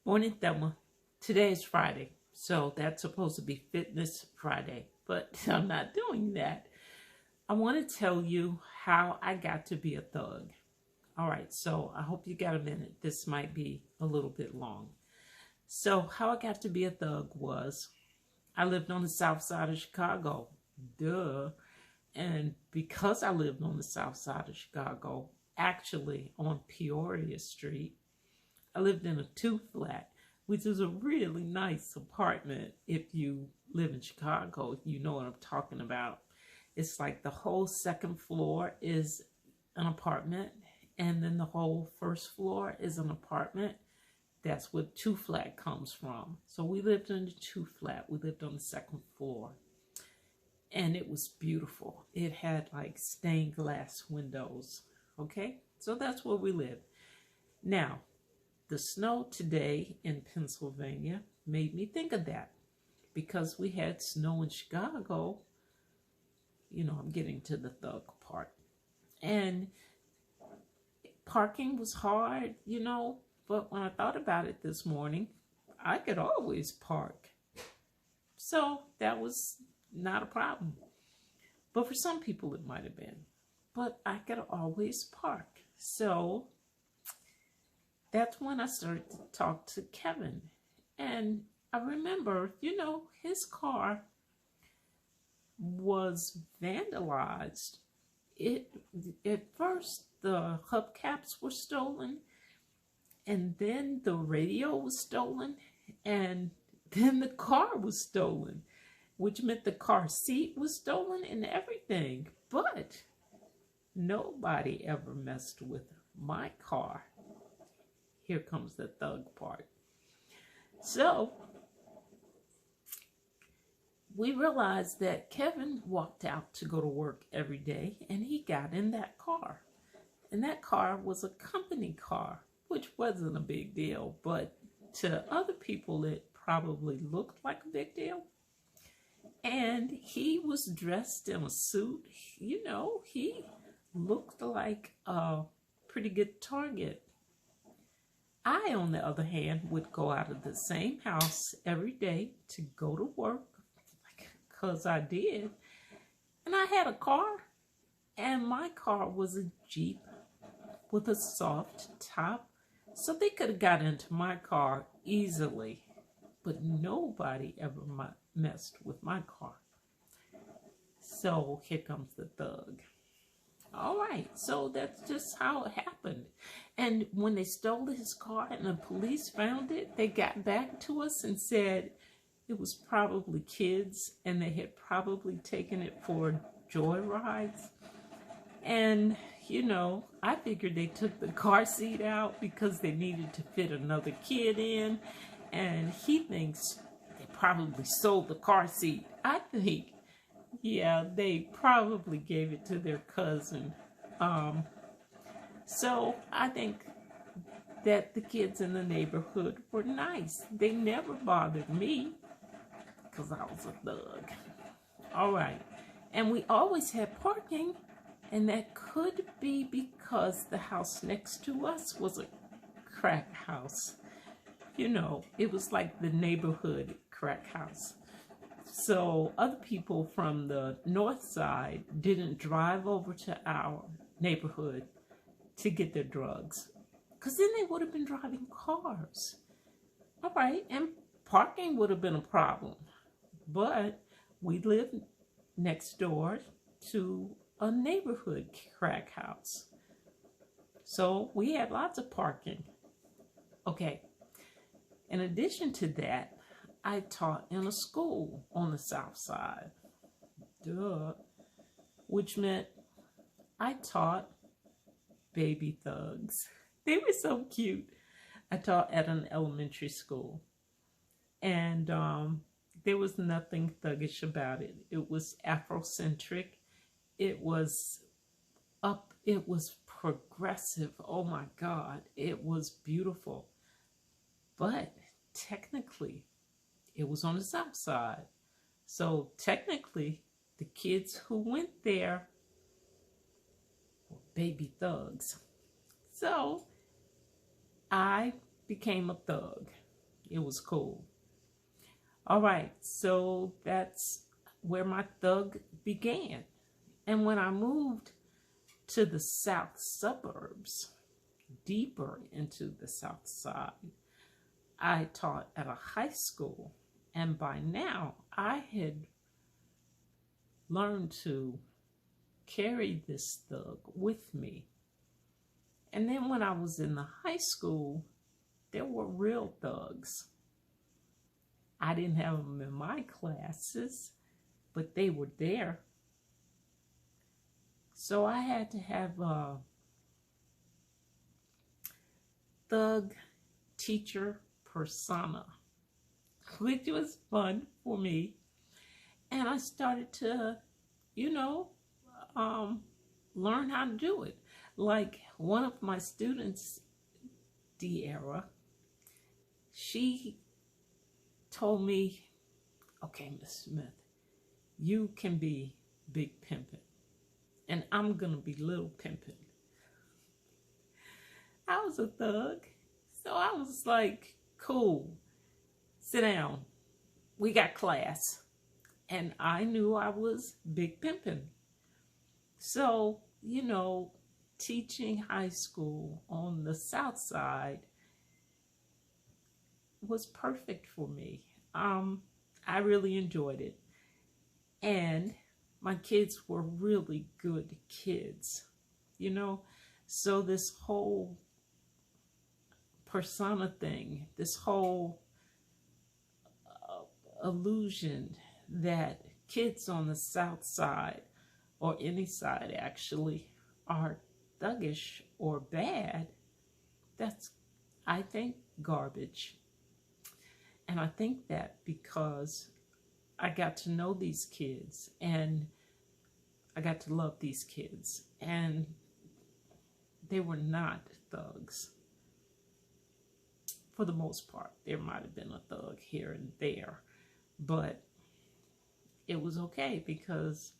Morning, Thelma. Today is Friday, so that's supposed to be Fitness Friday, but I'm not doing that. I want to tell you how I got to be a thug. All right, so I hope you got a minute. This might be a little bit long. So, how I got to be a thug was I lived on the south side of Chicago. Duh. And because I lived on the south side of Chicago, actually on Peoria Street, I lived in a two flat, which is a really nice apartment. If you live in Chicago, you know what I'm talking about. It's like the whole second floor is an apartment, and then the whole first floor is an apartment. That's what two flat comes from. So we lived in the two flat. We lived on the second floor, and it was beautiful. It had like stained glass windows. Okay, so that's where we lived. Now, the snow today in Pennsylvania made me think of that because we had snow in Chicago. You know, I'm getting to the thug part. And parking was hard, but when I thought about it this morning, I could always park. So that was not a problem. But for some people, it might have been. But I could always park. So that's when I started to talk to Kevin. And I remember, his car was vandalized. At first, the hubcaps were stolen, and then the radio was stolen, and then the car was stolen, which meant the car seat was stolen and everything. But nobody ever messed with my car. Here comes the thug part. So we realized that Kevin walked out to go to work every day, and he got in that car. And that car was a company car, which wasn't a big deal, but to other people it probably looked like a big deal. And he was dressed in a suit. He looked like a pretty good target. I, on the other hand, would go out of the same house every day to go to work, because I did. And I had a car, and my car was a Jeep with a soft top, so they could have got into my car easily. But nobody ever messed with my car. So here comes the thug. All right, so that's just how it happened. And when they stole his car and the police found it, they got back to us and said it was probably kids and they had probably taken it for joyrides. And, I figured they took the car seat out because they needed to fit another kid in. And he thinks they probably sold the car seat. I think, yeah, they probably gave it to their cousin. So I think that the kids in the neighborhood were nice. They never bothered me because I was a thug. All right. And we always had parking, and that could be because the house next to us was a crack house. It was like the neighborhood crack house. So other people from the north side didn't drive over to our neighborhood to get their drugs, because then they would have been driving cars. All right, and parking would have been a problem. But we lived next door to a neighborhood crack house, so we had lots of parking. Okay, in addition to that, I taught in a school on the south side. Duh. Which meant I taught baby thugs. They were so cute. I taught at an elementary school. And there was nothing thuggish about it. It was Afrocentric. It was progressive. Oh my God. It was beautiful. But technically, it was on the south side. So technically, the kids who went there were baby thugs. So I became a thug. It was cool. All right, so that's where my thug began. And when I moved to the south suburbs, deeper into the south side, I taught at a high school. And by now, I had learned to carry this thug with me. And then when I was in the high school, there were real thugs. I didn't have them in my classes, but they were there. So I had to have a thug teacher persona, which was fun for me. And I started to, learn how to do it. Like one of my students, De'Ara, she told me, okay, Miss Smith, you can be big pimpin', and I'm gonna be little pimpin'. I was a thug, so I was like, cool, sit down, we got class. And I knew I was big pimpin'. So, teaching high school on the south side was perfect for me. I really enjoyed it. And my kids were really good kids, So this whole persona thing, this whole illusion that kids on the south side, or any side actually, are thuggish or bad, that's, I think, garbage. And I think that because I got to know these kids and I got to love these kids, and they were not thugs. For the most part, there might have been a thug here and there, but it was okay because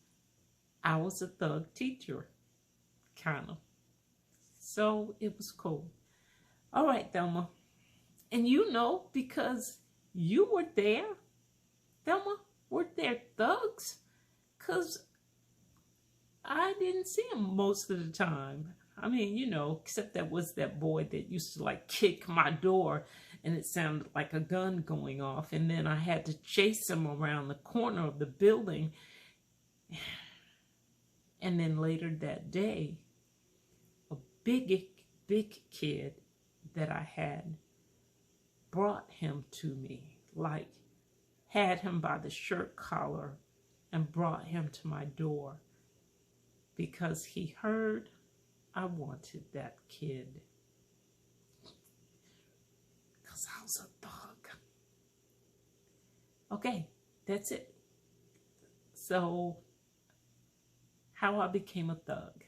I was a thug teacher, kind of. So it was cool. All right, Thelma. And because you were there, Thelma, were there thugs? Because I didn't see them most of the time. I mean, except that was that boy that used to like kick my door and it sounded like a gun going off. And then I had to chase him around the corner of the building. And then later that day, a big kid that I had brought him to me, like had him by the shirt collar and brought him to my door because he heard I wanted that kid. Because I was a thug. Okay, that's it. So, how I became a thug.